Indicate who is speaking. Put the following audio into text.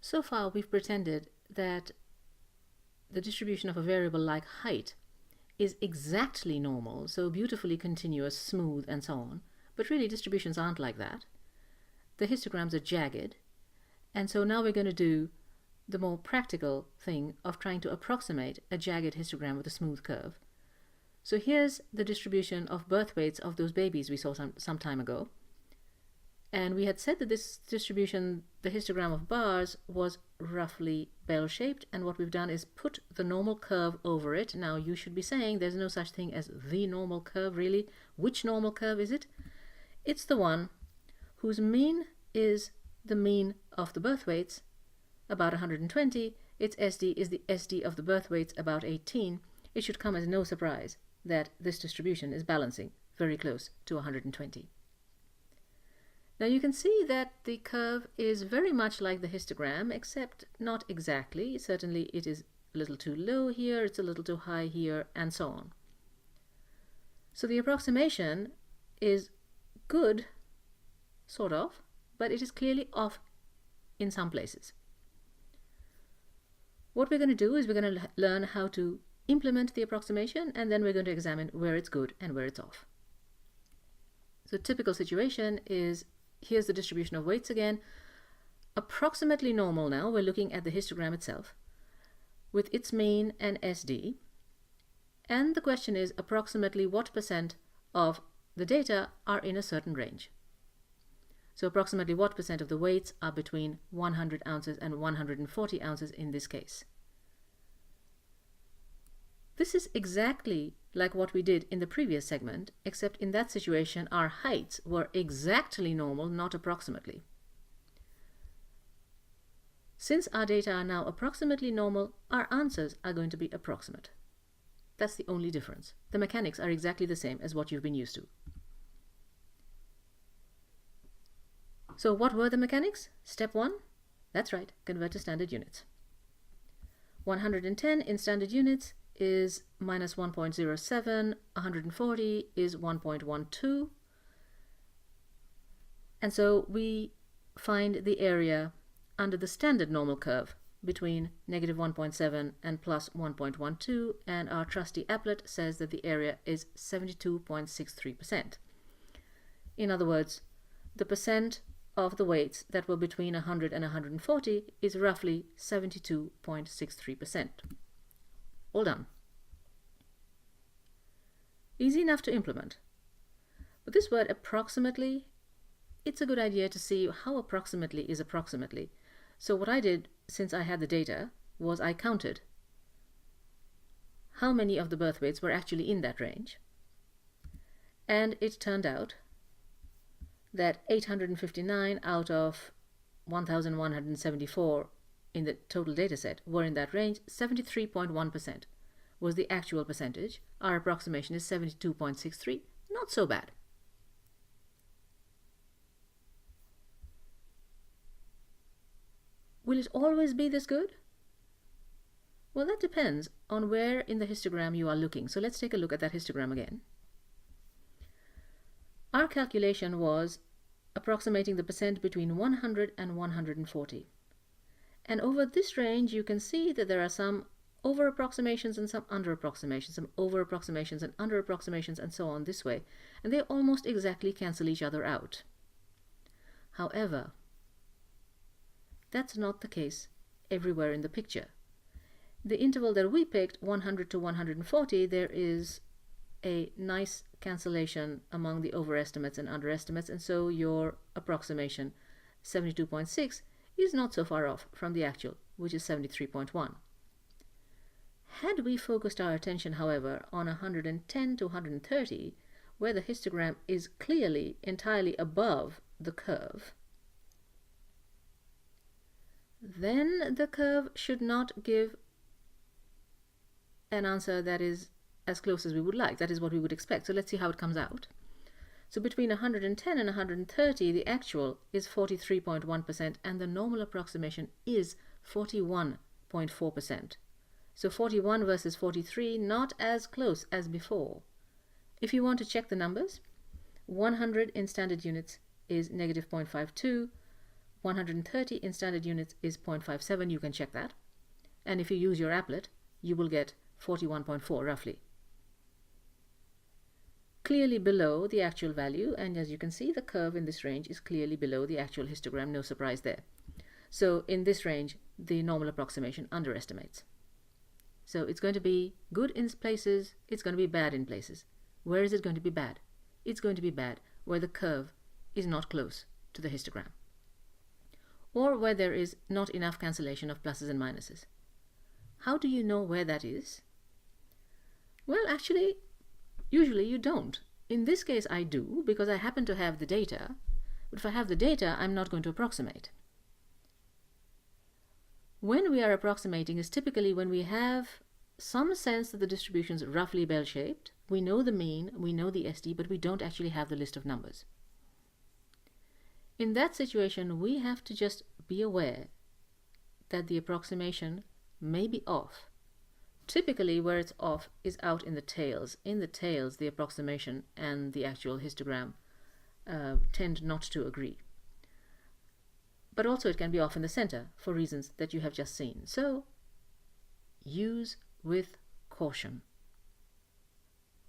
Speaker 1: So far we've pretended that the distribution of a variable like height is exactly normal, so beautifully continuous, smooth, and so on. But really distributions aren't like that. The histograms are jagged, and so now we're going to do the more practical thing of trying to approximate a jagged histogram with a smooth curve. So here's the distribution of birth weights of those babies we saw some time ago. And we had said that this distribution, the histogram of bars, was roughly bell-shaped, and what we've done is put the normal curve over it. Now you should be saying there's no such thing as the normal curve, really. Which normal curve is it? It's the one whose mean is the mean of the birth weights, about 120. Its SD is the SD of the birth weights, about 18. It should come as no surprise that this distribution is balancing very close to 120. Now you can see that the curve is very much like the histogram, except not exactly. Certainly it is a little too low here, it's a little too high here, and so on. So the approximation is good, sort of, but it is clearly off in some places. What we're going to do is we're going to learn how to implement the approximation, and then we're going to examine where it's good and where it's off. So typical situation is, here's the distribution of weights again. Approximately normal now, we're looking at the histogram itself, with its mean and SD. And the question is approximately what percent of the data are in a certain range. So approximately what percent of the weights are between 100 ounces and 140 ounces in this case. This is exactly like what we did in the previous segment, except in that situation our heights were exactly normal, not approximately. Since our data are now approximately normal, our answers are going to be approximate. That's the only difference. The mechanics are exactly the same as what you've been used to. So what were the mechanics? Step 1? That's right, convert to standard units. 110 in standard units is minus 1.07, 140 is 1.12. And so we find the area under the standard normal curve between negative 1.7 and plus 1.12, and our trusty applet says that the area is 72.63%. In other words, the percent of the weights that were between 100 and 140 is roughly 72.63%. All done. Easy enough to implement. But this word approximately, it's a good idea to see how approximately is approximately. So what I did, since I had the data, was I counted how many of the birth weights were actually in that range. And it turned out that 859 out of 1,174 in the total data set were in that range. 73.1% was the actual percentage. Our approximation is 72.63. Not so bad. Will it always be this good? Well, that depends on where in the histogram you are looking. So let's take a look at that histogram again. Our calculation was approximating the percent between 100 and 140. And over this range you can see that there are some over approximations and some under approximations, some over approximations and under approximations, and so on this way. And they almost exactly cancel each other out. However, that's not the case everywhere in the picture. The interval that we picked, 100 to 140, there is a nice cancellation among the overestimates and underestimates, and so your approximation, 72.6, is not so far off from the actual, which is 73.1. Had we focused our attention, however, on 110 to 130, where the histogram is clearly entirely above the curve, then the curve should not give an answer that is as close as we would like. That is what we would expect. So let's see how it comes out. So between 110 and 130, the actual is 43.1%, and the normal approximation is 41.4%. So 41 versus 43, not as close as before. If you want to check the numbers, 100 in standard units is negative 0.52, 130 in standard units is 0.57, you can check that. And if you use your applet, you will get 41.4 roughly. Clearly below the actual value, and as you can see, the curve in this range is clearly below the actual histogram, no surprise there. So in this range, the normal approximation underestimates. So it's going to be good in places, it's going to be bad in places. Where is it going to be bad? It's going to be bad where the curve is not close to the histogram, or where there is not enough cancellation of pluses and minuses. How do you know where that is? Well, actually, usually you don't. In this case I do, because I happen to have the data, but if I have the data, I'm not going to approximate. When we are approximating is typically when we have some sense that the distribution is roughly bell-shaped, we know the mean, we know the SD, but we don't actually have the list of numbers. In that situation, we have to just be aware that the approximation may be off. Typically where it's off is out in the tails. In the tails, the approximation and the actual histogram tend not to agree. But also it can be off in the center for reasons that you have just seen. So use with caution.